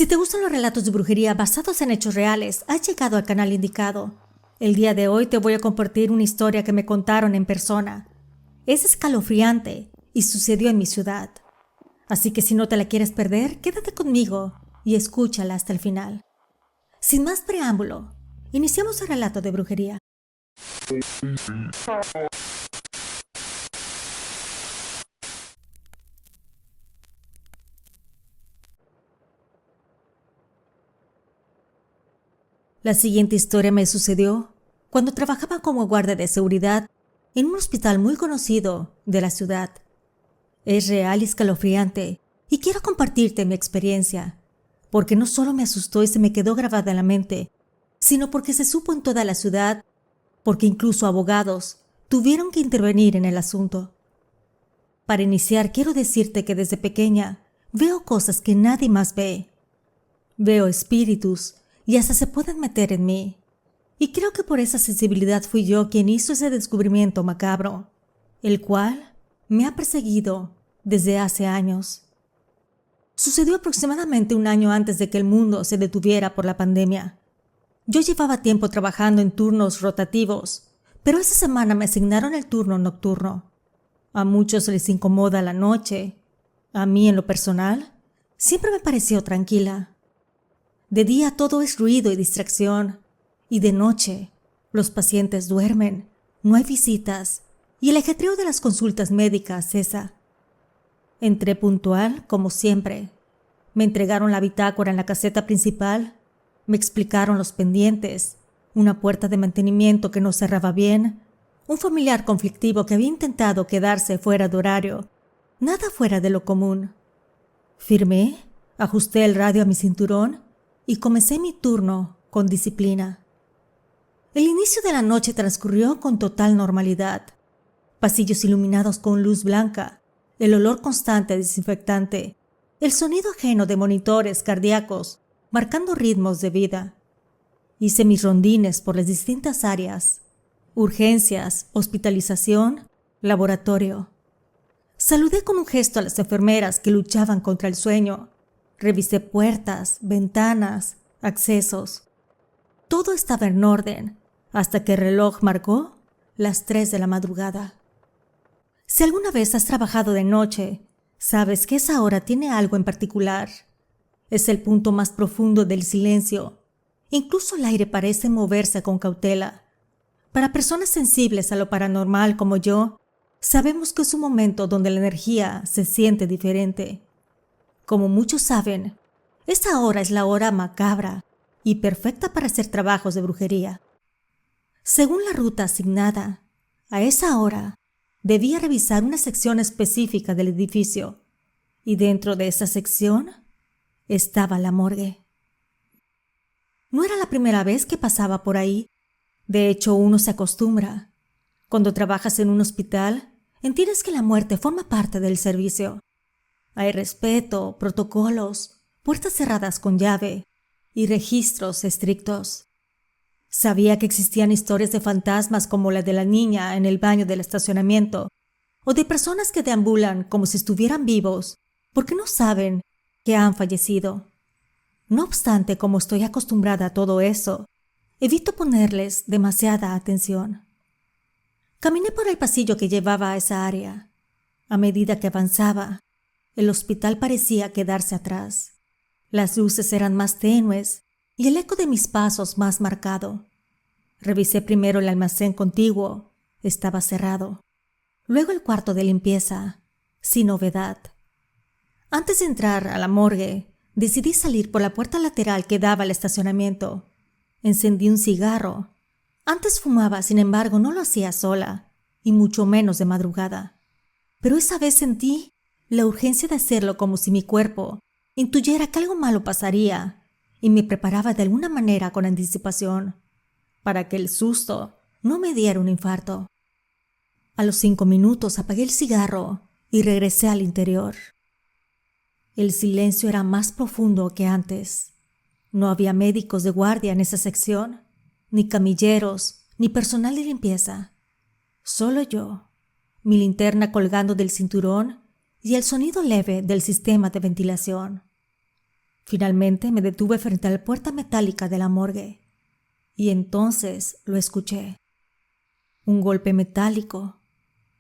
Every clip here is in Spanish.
Si te gustan los relatos de brujería basados en hechos reales, has llegado al canal indicado. El día de hoy te voy a compartir una historia que me contaron en persona. Es escalofriante y sucedió en mi ciudad. Así que si no te la quieres perder, quédate conmigo y escúchala hasta el final. Sin más preámbulo, iniciamos el relato de brujería. La siguiente historia me sucedió cuando trabajaba como guardia de seguridad en un hospital muy conocido de la ciudad. Es real y escalofriante y quiero compartirte mi experiencia, porque no solo me asustó y se me quedó grabada en la mente, sino porque se supo en toda la ciudad, porque incluso abogados tuvieron que intervenir en el asunto. Para iniciar, quiero decirte que desde pequeña veo cosas que nadie más ve. Veo espíritus y hasta se pueden meter en mí. Y creo que por esa sensibilidad fui yo quien hizo ese descubrimiento macabro, el cual me ha perseguido desde hace años. Sucedió aproximadamente un año antes de que el mundo se detuviera por la pandemia. Yo llevaba tiempo trabajando en turnos rotativos, pero esa semana me asignaron el turno nocturno. A muchos les incomoda la noche. A mí, en lo personal, siempre me pareció tranquila. De día todo es ruido y distracción, y de noche los pacientes duermen, no hay visitas, y el ajetreo de las consultas médicas cesa. Entré puntual, como siempre. Me entregaron la bitácora en la caseta principal, me explicaron los pendientes, una puerta de mantenimiento que no cerraba bien, un familiar conflictivo que había intentado quedarse fuera de horario, nada fuera de lo común. Firmé, ajusté el radio a mi cinturón y comencé mi turno con disciplina. El inicio de la noche transcurrió con total normalidad. Pasillos iluminados con luz blanca, el olor constante a desinfectante, el sonido ajeno de monitores cardíacos marcando ritmos de vida. Hice mis rondines por las distintas áreas: urgencias, hospitalización, laboratorio. Saludé con un gesto a las enfermeras que luchaban contra el sueño. Revisé puertas, ventanas, accesos. Todo estaba en orden, hasta que el reloj marcó las 3 de la madrugada. Si alguna vez has trabajado de noche, sabes que esa hora tiene algo en particular. Es el punto más profundo del silencio. Incluso el aire parece moverse con cautela. Para personas sensibles a lo paranormal como yo, sabemos que es un momento donde la energía se siente diferente. Como muchos saben, esa hora es la hora macabra y perfecta para hacer trabajos de brujería. Según la ruta asignada, a esa hora debía revisar una sección específica del edificio, y dentro de esa sección estaba la morgue. No era la primera vez que pasaba por ahí. De hecho, uno se acostumbra. Cuando trabajas en un hospital, entiendes que la muerte forma parte del servicio. Hay respeto, protocolos, puertas cerradas con llave y registros estrictos. Sabía que existían historias de fantasmas como la de la niña en el baño del estacionamiento, o de personas que deambulan como si estuvieran vivos porque no saben que han fallecido. No obstante, como estoy acostumbrada a todo eso, evito ponerles demasiada atención. Caminé por el pasillo que llevaba a esa área. A medida que avanzaba, el hospital parecía quedarse atrás. Las luces eran más tenues y el eco de mis pasos más marcado. Revisé primero el almacén contiguo. Estaba cerrado. Luego el cuarto de limpieza, sin novedad. Antes de entrar a la morgue, decidí salir por la puerta lateral que daba al estacionamiento. Encendí un cigarro. Antes fumaba, sin embargo, no lo hacía sola, y mucho menos de madrugada. Pero esa vez sentí la urgencia de hacerlo, como si mi cuerpo intuyera que algo malo pasaría y me preparaba de alguna manera con anticipación, para que el susto no me diera un infarto. A los 5 minutos apagué el cigarro y regresé al interior. El silencio era más profundo que antes. No había médicos de guardia en esa sección, ni camilleros, ni personal de limpieza. Solo yo, mi linterna colgando del cinturón y el sonido leve del sistema de ventilación. Finalmente me detuve frente a la puerta metálica de la morgue. Y entonces lo escuché. Un golpe metálico.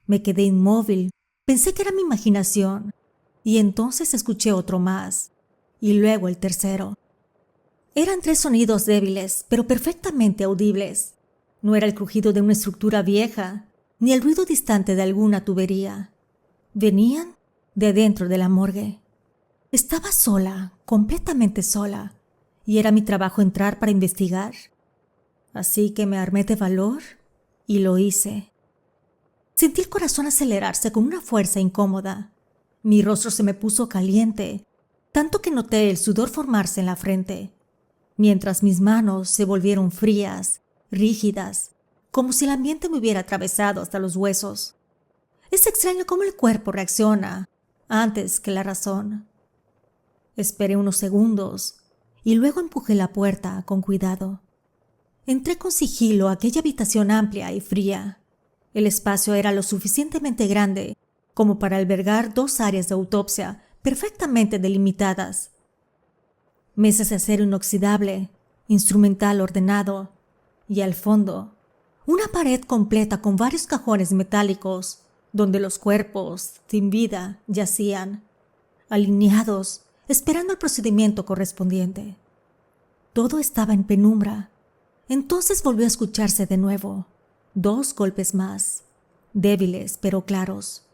Me quedé inmóvil. Pensé que era mi imaginación. Y entonces escuché otro más. Y luego el tercero. Eran 3 sonidos débiles, pero perfectamente audibles. No era el crujido de una estructura vieja, ni el ruido distante de alguna tubería. Venían de dentro de la morgue. Estaba sola, completamente sola, y era mi trabajo entrar para investigar. Así que me armé de valor y lo hice. Sentí el corazón acelerarse con una fuerza incómoda. Mi rostro se me puso caliente, tanto que noté el sudor formarse en la frente, mientras mis manos se volvieron frías, rígidas, como si el ambiente me hubiera atravesado hasta los huesos. Es extraño cómo el cuerpo reacciona antes que la razón. Esperé unos segundos y luego empujé la puerta con cuidado. Entré con sigilo a aquella habitación amplia y fría. El espacio era lo suficientemente grande como para albergar 2 áreas de autopsia perfectamente delimitadas. Mesas de acero inoxidable, instrumental ordenado y al fondo, una pared completa con varios cajones metálicos donde los cuerpos sin vida yacían, alineados, esperando el procedimiento correspondiente. Todo estaba en penumbra. Entonces volvió a escucharse de nuevo. 2 golpes más, débiles pero claros.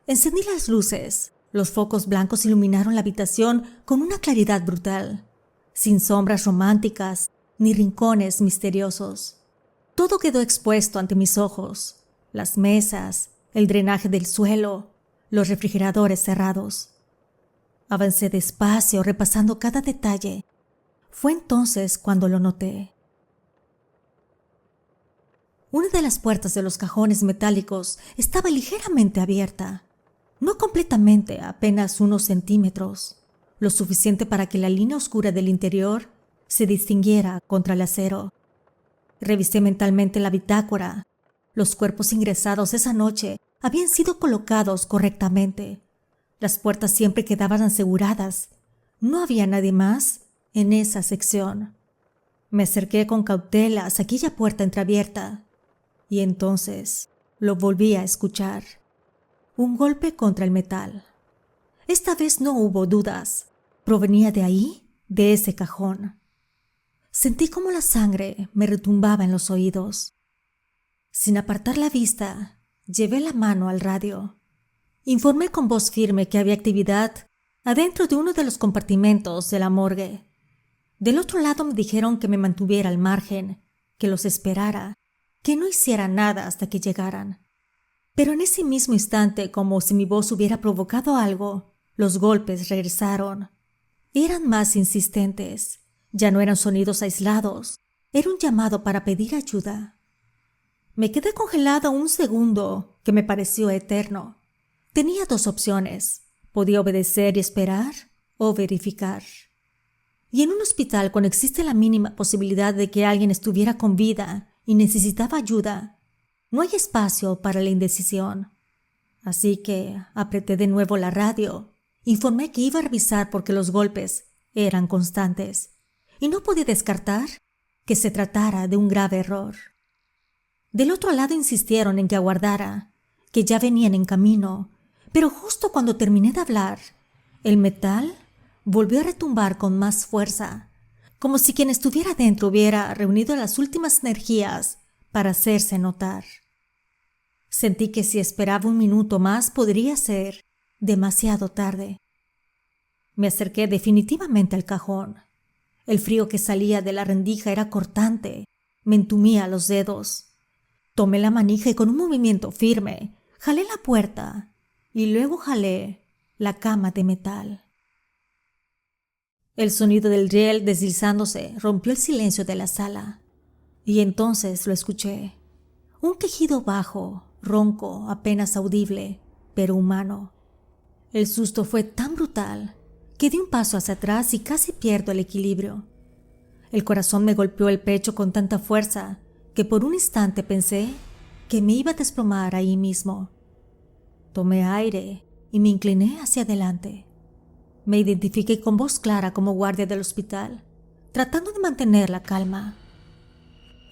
Encendí las luces. Los focos blancos iluminaron la habitación con una claridad brutal, sin sombras románticas ni rincones misteriosos. Todo quedó expuesto ante mis ojos: las mesas, el drenaje del suelo, los refrigeradores cerrados. Avancé despacio, repasando cada detalle. Fue entonces cuando lo noté. Una de las puertas de los cajones metálicos estaba ligeramente abierta. No completamente, apenas unos centímetros, lo suficiente para que la línea oscura del interior se distinguiera contra el acero. Revisé mentalmente la bitácora. Los cuerpos ingresados esa noche habían sido colocados correctamente. Las puertas siempre quedaban aseguradas. No había nadie más en esa sección. Me acerqué con cautela a aquella puerta entreabierta y entonces lo volví a escuchar. Un golpe contra el metal. Esta vez no hubo dudas. Provenía de ahí, de ese cajón. Sentí como la sangre me retumbaba en los oídos. Sin apartar la vista, llevé la mano al radio. Informé con voz firme que había actividad adentro de uno de los compartimentos de la morgue. Del otro lado me dijeron que me mantuviera al margen, que los esperara, que no hiciera nada hasta que llegaran. Pero en ese mismo instante, como si mi voz hubiera provocado algo, los golpes regresaron. Eran más insistentes. Ya no eran sonidos aislados. Era un llamado para pedir ayuda. Me quedé congelada un segundo que me pareció eterno. Tenía 2 opciones. Podía obedecer y esperar o verificar. Y en un hospital, cuando existe la mínima posibilidad de que alguien estuviera con vida y necesitaba ayuda, no hay espacio para la indecisión. Así que apreté de nuevo la radio. Informé que iba a revisar porque los golpes eran constantes y no podía descartar que se tratara de un grave error. Del otro lado insistieron en que aguardara, que ya venían en camino, pero justo cuando terminé de hablar, el metal volvió a retumbar con más fuerza, como si quien estuviera dentro hubiera reunido las últimas energías para hacerse notar. Sentí que si esperaba un minuto más podría ser demasiado tarde. Me acerqué definitivamente al cajón. El frío que salía de la rendija era cortante, me entumía los dedos. Tomé la manija y con un movimiento firme jalé la puerta y luego jalé la cama de metal. El sonido del riel deslizándose rompió el silencio de la sala y entonces lo escuché. Un quejido bajo, ronco, apenas audible, pero humano. El susto fue tan brutal que di un paso hacia atrás y casi pierdo el equilibrio. El corazón me golpeó el pecho con tanta fuerza que por un instante pensé que me iba a desplomar ahí mismo. Tomé aire y me incliné hacia adelante. Me identifiqué con voz clara como guardia del hospital, tratando de mantener la calma.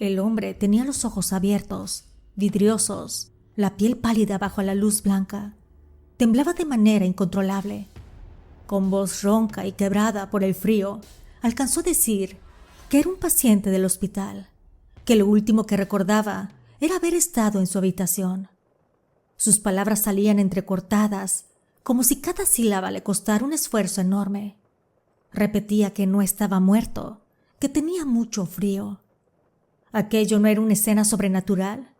El hombre tenía los ojos abiertos, vidriosos, la piel pálida bajo la luz blanca. Temblaba de manera incontrolable. Con voz ronca y quebrada por el frío, alcanzó a decir que era un paciente del hospital, que lo último que recordaba era haber estado en su habitación. Sus palabras salían entrecortadas, como si cada sílaba le costara un esfuerzo enorme. Repetía que no estaba muerto, que tenía mucho frío. Aquello no era una escena sobrenatural,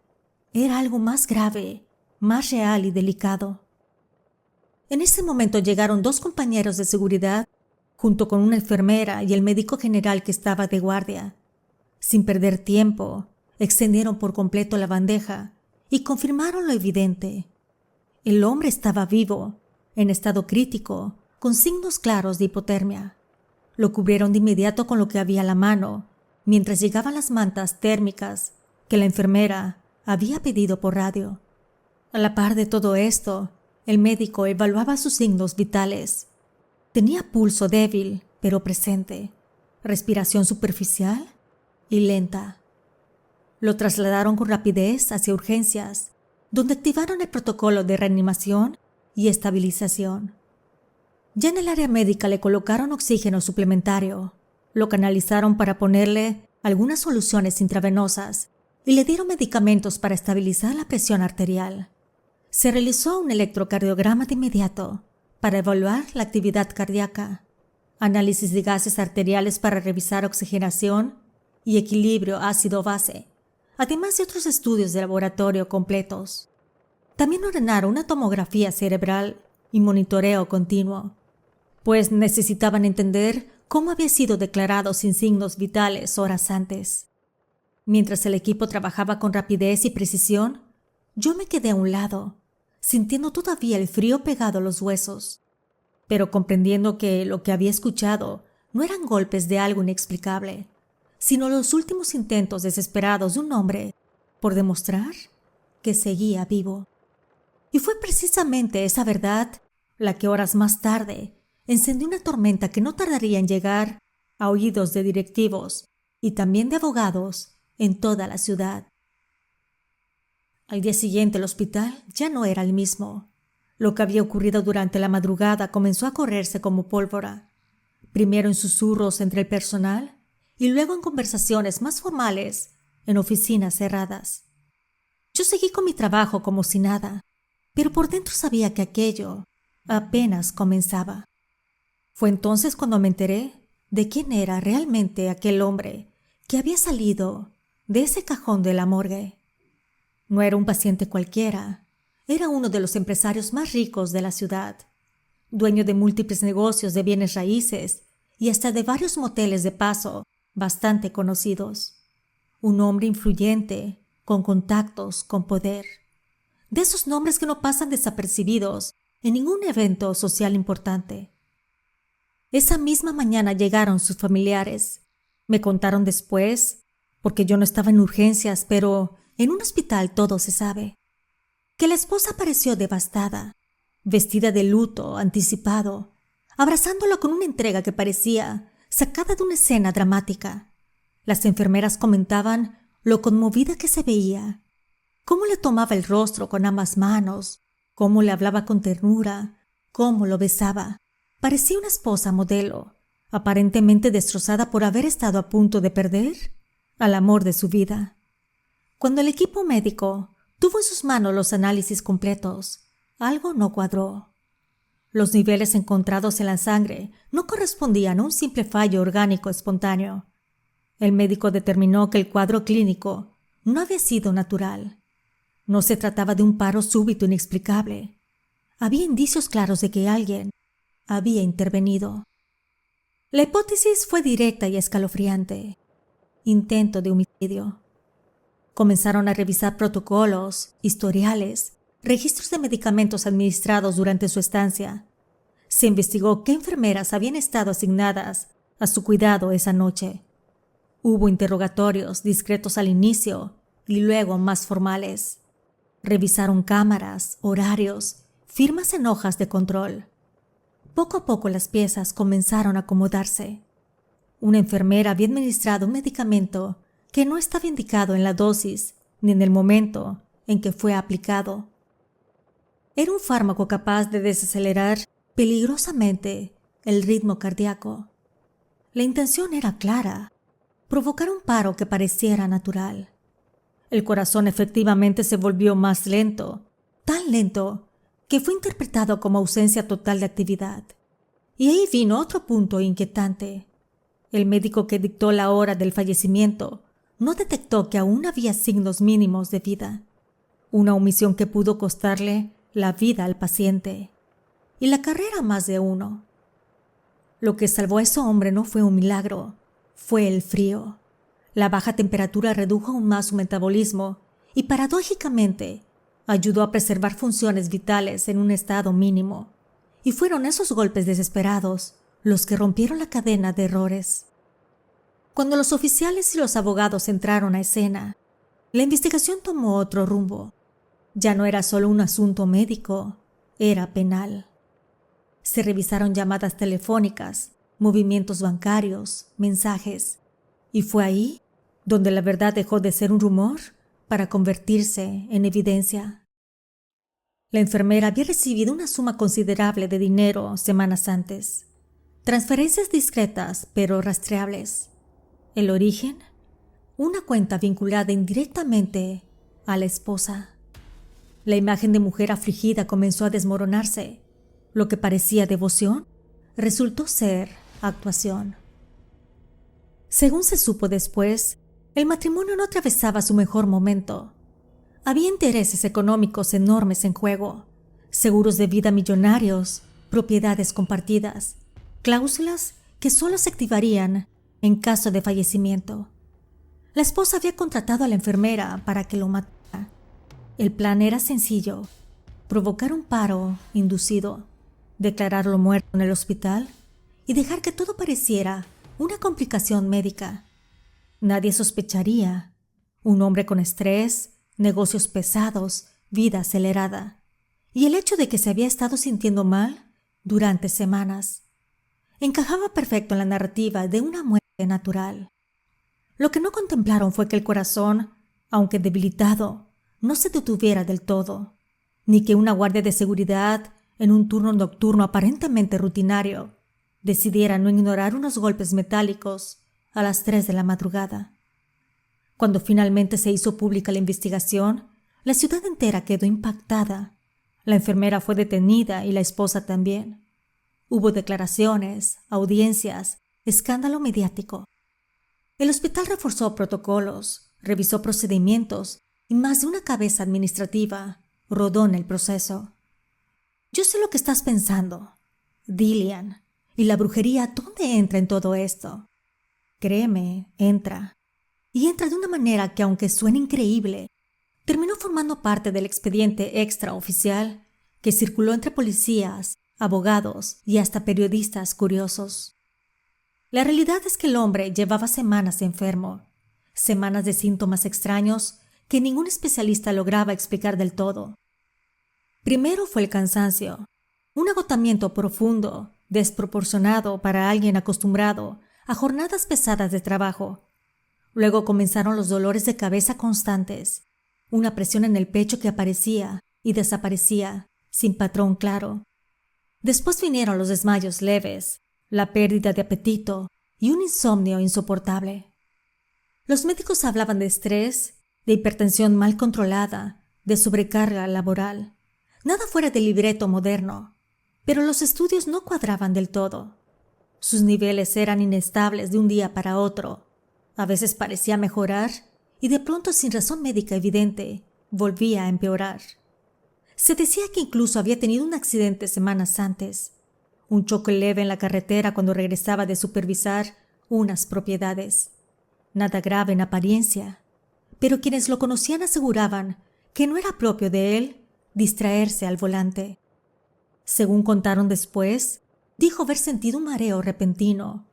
era algo más grave, más real y delicado. En ese momento llegaron 2 compañeros de seguridad, junto con una enfermera y el médico general que estaba de guardia. Sin perder tiempo, extendieron por completo la bandeja y confirmaron lo evidente. El hombre estaba vivo, en estado crítico, con signos claros de hipotermia. Lo cubrieron de inmediato con lo que había a la mano, mientras llegaban las mantas térmicas que la enfermera había pedido por radio. A la par de todo esto, el médico evaluaba sus signos vitales. Tenía pulso débil, pero presente, respiración superficial y lenta. Lo trasladaron con rapidez hacia urgencias, donde activaron el protocolo de reanimación y estabilización. Ya en el área médica le colocaron oxígeno suplementario, lo canalizaron para ponerle algunas soluciones intravenosas y le dieron medicamentos para estabilizar la presión arterial. Se realizó un electrocardiograma de inmediato para evaluar la actividad cardíaca, análisis de gases arteriales para revisar oxigenación y equilibrio ácido-base, además de otros estudios de laboratorio completos. También ordenaron una tomografía cerebral y monitoreo continuo, pues necesitaban entender cómo había sido declarado sin signos vitales horas antes. Mientras el equipo trabajaba con rapidez y precisión, yo me quedé a un lado, sintiendo todavía el frío pegado a los huesos, pero comprendiendo que lo que había escuchado no eran golpes de algo inexplicable, sino los últimos intentos desesperados de un hombre por demostrar que seguía vivo. Y fue precisamente esa verdad la que horas más tarde encendió una tormenta que no tardaría en llegar a oídos de directivos y también de abogados en toda la ciudad. Al día siguiente el hospital ya no era el mismo. Lo que había ocurrido durante la madrugada comenzó a correrse como pólvora, primero en susurros entre el personal y luego en conversaciones más formales en oficinas cerradas. Yo seguí con mi trabajo como si nada, pero por dentro sabía que aquello apenas comenzaba. Fue entonces cuando me enteré de quién era realmente aquel hombre que había salido de ese cajón de la morgue. No era un paciente cualquiera, era uno de los empresarios más ricos de la ciudad, dueño de múltiples negocios de bienes raíces y hasta de varios moteles de paso bastante conocidos. Un hombre influyente, con contactos, con poder. De esos nombres que no pasan desapercibidos en ningún evento social importante. Esa misma mañana llegaron sus familiares. Me contaron después, porque yo no estaba en urgencias, pero en un hospital todo se sabe, que la esposa apareció devastada, vestida de luto anticipado, abrazándolo con una entrega que parecía sacada de una escena dramática. Las enfermeras comentaban lo conmovida que se veía, cómo le tomaba el rostro con ambas manos, cómo le hablaba con ternura, cómo lo besaba. Parecía una esposa modelo, aparentemente destrozada por haber estado a punto de perder al amor de su vida. Cuando el equipo médico tuvo en sus manos los análisis completos, algo no cuadró. Los niveles encontrados en la sangre no correspondían a un simple fallo orgánico espontáneo. El médico determinó que el cuadro clínico no había sido natural. No se trataba de un paro súbito inexplicable. Había indicios claros de que alguien había intervenido. La hipótesis fue directa y escalofriante. Intento de homicidio. Comenzaron a revisar protocolos, historiales, registros de medicamentos administrados durante su estancia. Se investigó qué enfermeras habían estado asignadas a su cuidado esa noche. Hubo interrogatorios discretos al inicio y luego más formales. Revisaron cámaras, horarios, firmas en hojas de control. Poco a poco las piezas comenzaron a acomodarse. Una enfermera había administrado un medicamento que no estaba indicado en la dosis ni en el momento en que fue aplicado. Era un fármaco capaz de desacelerar peligrosamente el ritmo cardíaco. La intención era clara: provocar un paro que pareciera natural. El corazón efectivamente se volvió más lento, tan lento que fue interpretado como ausencia total de actividad. Y ahí vino otro punto inquietante. El médico que dictó la hora del fallecimiento no detectó que aún había signos mínimos de vida, una omisión que pudo costarle la vida al paciente y la carrera a más de uno. Lo que salvó a ese hombre no fue un milagro, fue el frío. La baja temperatura redujo aún más su metabolismo y, paradójicamente, ayudó a preservar funciones vitales en un estado mínimo. Y fueron esos golpes desesperados los que rompieron la cadena de errores. Cuando los oficiales y los abogados entraron a escena, la investigación tomó otro rumbo. Ya no era solo un asunto médico, era penal. Se revisaron llamadas telefónicas, movimientos bancarios, mensajes, y fue ahí donde la verdad dejó de ser un rumor para convertirse en evidencia. La enfermera había recibido una suma considerable de dinero semanas antes. Transferencias discretas pero rastreables. ¿El origen? Una cuenta vinculada indirectamente a la esposa. La imagen de mujer afligida comenzó a desmoronarse. Lo que parecía devoción resultó ser actuación. Según se supo después, el matrimonio no atravesaba su mejor momento. Había intereses económicos enormes en juego, seguros de vida millonarios, propiedades compartidas, cláusulas que solo se activarían en caso de fallecimiento. La esposa había contratado a la enfermera para que lo matara. El plan era sencillo: provocar un paro inducido, declararlo muerto en el hospital y dejar que todo pareciera una complicación médica. Nadie sospecharía. Un hombre con estrés, negocios pesados, vida acelerada, y el hecho de que se había estado sintiendo mal durante semanas. Encajaba perfecto en la narrativa de una muerte natural. Lo que no contemplaron fue que el corazón, aunque debilitado, no se detuviera del todo, ni que una guardia de seguridad, en un turno nocturno aparentemente rutinario, decidiera no ignorar unos golpes metálicos a las 3 de la madrugada. Cuando finalmente se hizo pública la investigación, la ciudad entera quedó impactada. La enfermera fue detenida y la esposa también. Hubo declaraciones, audiencias, escándalo mediático. El hospital reforzó protocolos, revisó procedimientos y más de una cabeza administrativa rodó en el proceso. Yo sé lo que estás pensando, Dillian. ¿Y la brujería dónde entra en todo esto? Créeme, entra. Y entra de una manera que, aunque suene increíble, terminó formando parte del expediente extraoficial que circuló entre policías, abogados y hasta periodistas curiosos. La realidad es que el hombre llevaba semanas enfermo, semanas de síntomas extraños que ningún especialista lograba explicar del todo. Primero fue el cansancio, un agotamiento profundo, desproporcionado para alguien acostumbrado a jornadas pesadas de trabajo. Luego comenzaron los dolores de cabeza constantes, una presión en el pecho que aparecía y desaparecía, sin patrón claro. Después vinieron los desmayos leves, la pérdida de apetito y un insomnio insoportable. Los médicos hablaban de estrés, de hipertensión mal controlada, de sobrecarga laboral. Nada fuera del libreto moderno, pero los estudios no cuadraban del todo. Sus niveles eran inestables de un día para otro. A veces parecía mejorar y de pronto, sin razón médica evidente, volvía a empeorar. Se decía que incluso había tenido un accidente semanas antes, un choque leve en la carretera cuando regresaba de supervisar unas propiedades. Nada grave en apariencia, pero quienes lo conocían aseguraban que no era propio de él distraerse al volante. Según contaron después, dijo haber sentido un mareo repentino,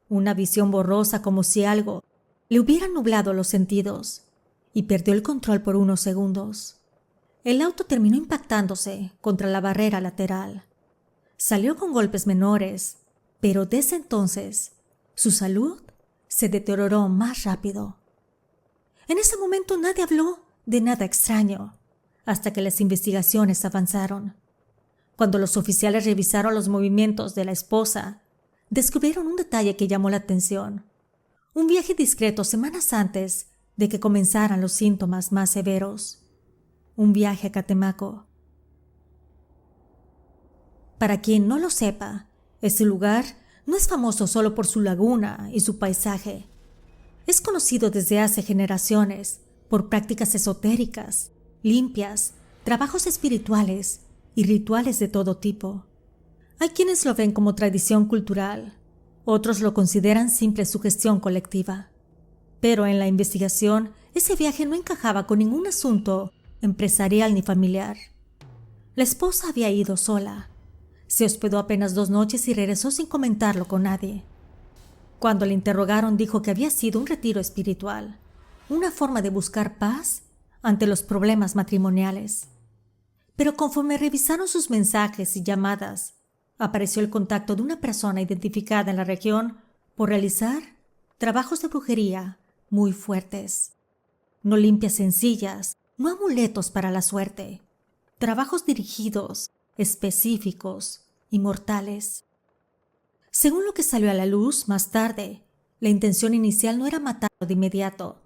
una visión borrosa como si algo le hubiera nublado los sentidos, y perdió el control por unos segundos. El auto terminó impactándose contra la barrera lateral. Salió con golpes menores, pero desde entonces su salud se deterioró más rápido. En ese momento nadie habló de nada extraño, hasta que las investigaciones avanzaron. Cuando los oficiales revisaron los movimientos de la esposa, descubrieron un detalle que llamó la atención. Un viaje discreto semanas antes de que comenzaran los síntomas más severos. Un viaje a Catemaco. Para quien no lo sepa, ese lugar no es famoso solo por su laguna y su paisaje. Es conocido desde hace generaciones por prácticas esotéricas, limpias, trabajos espirituales y rituales de todo tipo. Hay quienes lo ven como tradición cultural, otros lo consideran simple sugestión colectiva. Pero en la investigación, ese viaje no encajaba con ningún asunto empresarial ni familiar. La esposa había ido sola. Se hospedó apenas 2 noches y regresó sin comentarlo con nadie. Cuando le interrogaron, dijo que había sido un retiro espiritual, una forma de buscar paz ante los problemas matrimoniales. Pero conforme revisaron sus mensajes y llamadas, apareció el contacto de una persona identificada en la región por realizar trabajos de brujería muy fuertes. No limpias sencillas, no amuletos para la suerte. Trabajos dirigidos, específicos y mortales. Según lo que salió a la luz más tarde, la intención inicial no era matarlo de inmediato.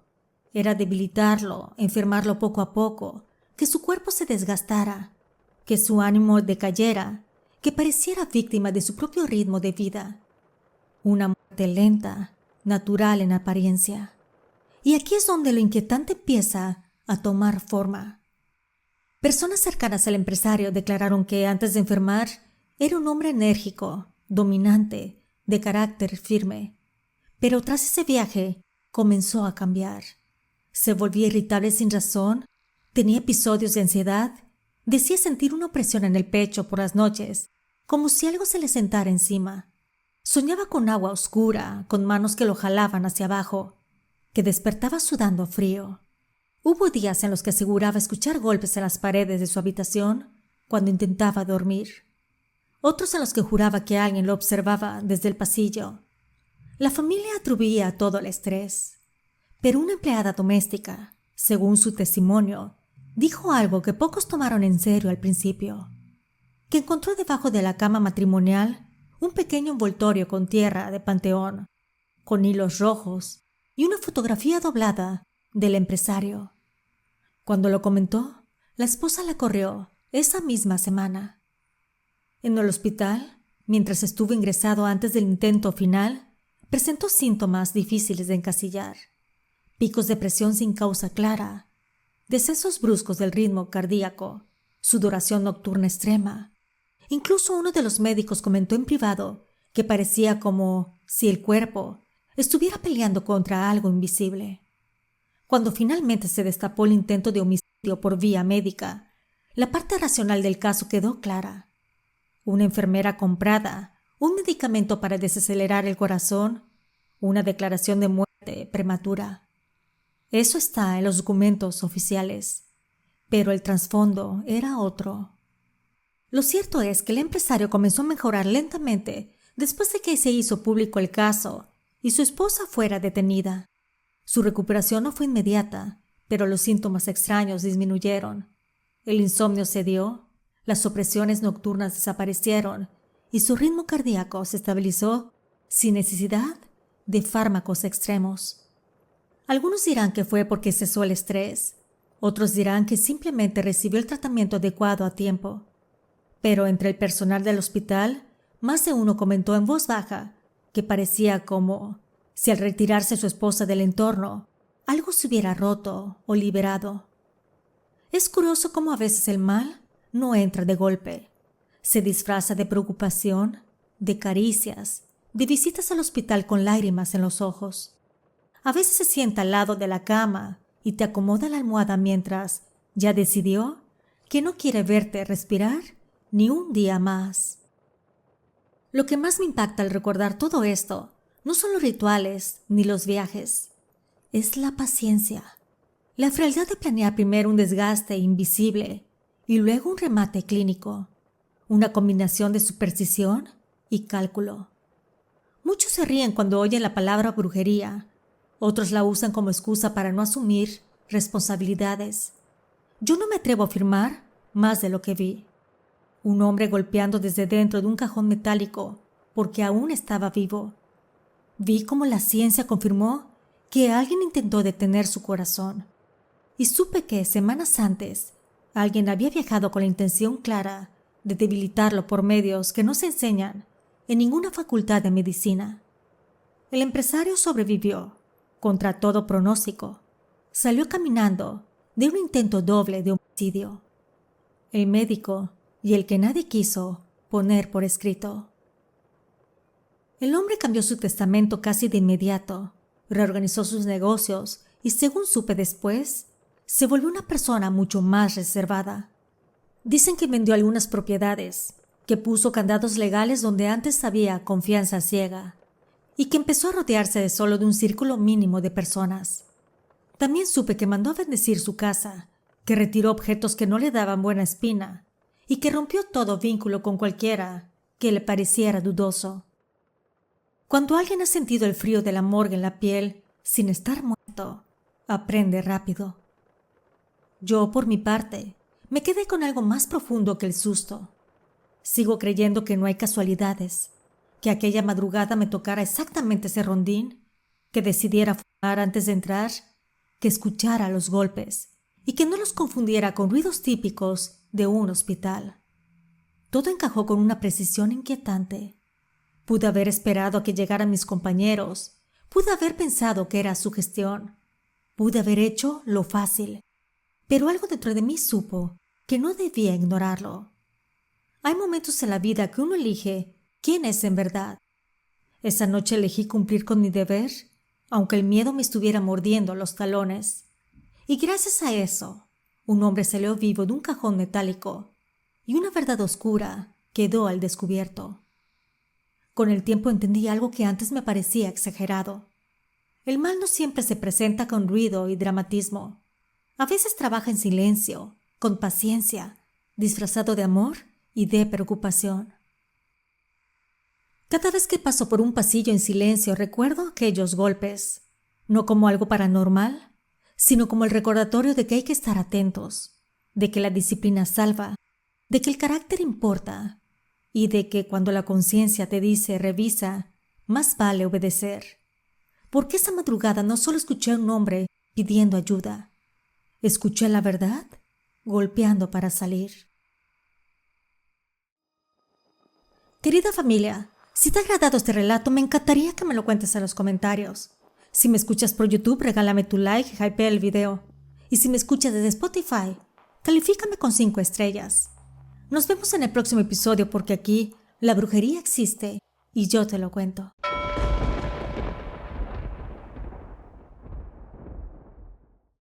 Era debilitarlo, enfermarlo poco a poco, que su cuerpo se desgastara, que su ánimo decayera, que pareciera víctima de su propio ritmo de vida. Una muerte lenta, natural en apariencia. Y aquí es donde lo inquietante empieza a tomar forma. Personas cercanas al empresario declararon que antes de enfermar era un hombre enérgico, dominante, de carácter firme. Pero tras ese viaje comenzó a cambiar. Se volvía irritable sin razón, tenía episodios de ansiedad, decía sentir una opresión en el pecho por las noches, como si algo se le sentara encima. Soñaba con agua oscura, con manos que lo jalaban hacia abajo, que despertaba sudando frío. Hubo días en los que aseguraba escuchar golpes en las paredes de su habitación cuando intentaba dormir. Otros en los que juraba que alguien lo observaba desde el pasillo. La familia atribuía todo el estrés, pero una empleada doméstica, según su testimonio, dijo algo que pocos tomaron en serio al principio, que encontró debajo de la cama matrimonial un pequeño envoltorio con tierra de panteón, con hilos rojos y una fotografía doblada del empresario. Cuando lo comentó, la esposa la corrió esa misma semana. En el hospital, mientras estuvo ingresado antes del intento final, presentó síntomas difíciles de encasillar, picos de presión sin causa clara, descensos bruscos del ritmo cardíaco, sudoración nocturna extrema. Incluso uno de los médicos comentó en privado que parecía como si el cuerpo estuviera peleando contra algo invisible. Cuando finalmente se destapó el intento de homicidio por vía médica, la parte racional del caso quedó clara. Una enfermera comprada, un medicamento para desacelerar el corazón, una declaración de muerte prematura. Eso está en los documentos oficiales, pero el trasfondo era otro. Lo cierto es que el empresario comenzó a mejorar lentamente después de que se hizo público el caso y su esposa fuera detenida. Su recuperación no fue inmediata, pero los síntomas extraños disminuyeron. El insomnio cedió, las opresiones nocturnas desaparecieron y su ritmo cardíaco se estabilizó sin necesidad de fármacos extremos. Algunos dirán que fue porque cesó el estrés, otros dirán que simplemente recibió el tratamiento adecuado a tiempo. Pero entre el personal del hospital, más de uno comentó en voz baja que parecía como si al retirarse su esposa del entorno, algo se hubiera roto o liberado. Es curioso cómo a veces el mal no entra de golpe. Se disfraza de preocupación, de caricias, de visitas al hospital con lágrimas en los ojos. A veces se sienta al lado de la cama y te acomoda la almohada mientras ya decidió que no quiere verte respirar ni un día más. Lo que más me impacta al recordar todo esto no son los rituales ni los viajes, es la paciencia, la frialdad de planear primero un desgaste invisible y luego un remate clínico, una combinación de superstición y cálculo. Muchos se ríen cuando oyen la palabra brujería, otros la usan como excusa para no asumir responsabilidades. Yo no me atrevo a afirmar más de lo que vi. Un hombre golpeando desde dentro de un cajón metálico porque aún estaba vivo. Vi cómo la ciencia confirmó que alguien intentó detener su corazón. Y supe que, semanas antes, alguien había viajado con la intención clara de debilitarlo por medios que no se enseñan en ninguna facultad de medicina. El empresario sobrevivió, contra todo pronóstico. Salió caminando de un intento doble de homicidio. El médico y el que nadie quiso poner por escrito. El hombre cambió su testamento casi de inmediato, reorganizó sus negocios y, según supe después, se volvió una persona mucho más reservada. Dicen que vendió algunas propiedades, que puso candados legales donde antes había confianza ciega y que empezó a rodearse de solo de un círculo mínimo de personas. También supe que mandó a bendecir su casa, que retiró objetos que no le daban buena espina y que rompió todo vínculo con cualquiera que le pareciera dudoso. Cuando alguien ha sentido el frío de la morgue en la piel sin estar muerto, aprende rápido. Yo, por mi parte, me quedé con algo más profundo que el susto. Sigo creyendo que no hay casualidades, que aquella madrugada me tocara exactamente ese rondín, que decidiera fumar antes de entrar, que escuchara los golpes y que no los confundiera con ruidos típicos de un hospital. Todo encajó con una precisión inquietante. Pude haber esperado a que llegaran mis compañeros, pude haber pensado que era sugestión, pude haber hecho lo fácil, pero algo dentro de mí supo que no debía ignorarlo. Hay momentos en la vida que uno elige quién es en verdad. Esa noche elegí cumplir con mi deber, aunque el miedo me estuviera mordiendo los talones. Y gracias a eso, un hombre salió vivo de un cajón metálico y una verdad oscura quedó al descubierto. Con el tiempo entendí algo que antes me parecía exagerado. El mal no siempre se presenta con ruido y dramatismo. A veces trabaja en silencio, con paciencia, disfrazado de amor y de preocupación. Cada vez que paso por un pasillo en silencio recuerdo aquellos golpes, no como algo paranormal, sino como el recordatorio de que hay que estar atentos, de que la disciplina salva, de que el carácter importa y de que cuando la conciencia te dice revisa, más vale obedecer. Porque esa madrugada no solo escuché a un hombre pidiendo ayuda, escuché la verdad golpeando para salir. Querida familia, si te ha agradado este relato, me encantaría que me lo cuentes en los comentarios. Si me escuchas por YouTube, regálame tu like y hypea el video. Y si me escuchas desde Spotify, califícame con 5 estrellas. Nos vemos en el próximo episodio porque aquí la brujería existe y yo te lo cuento.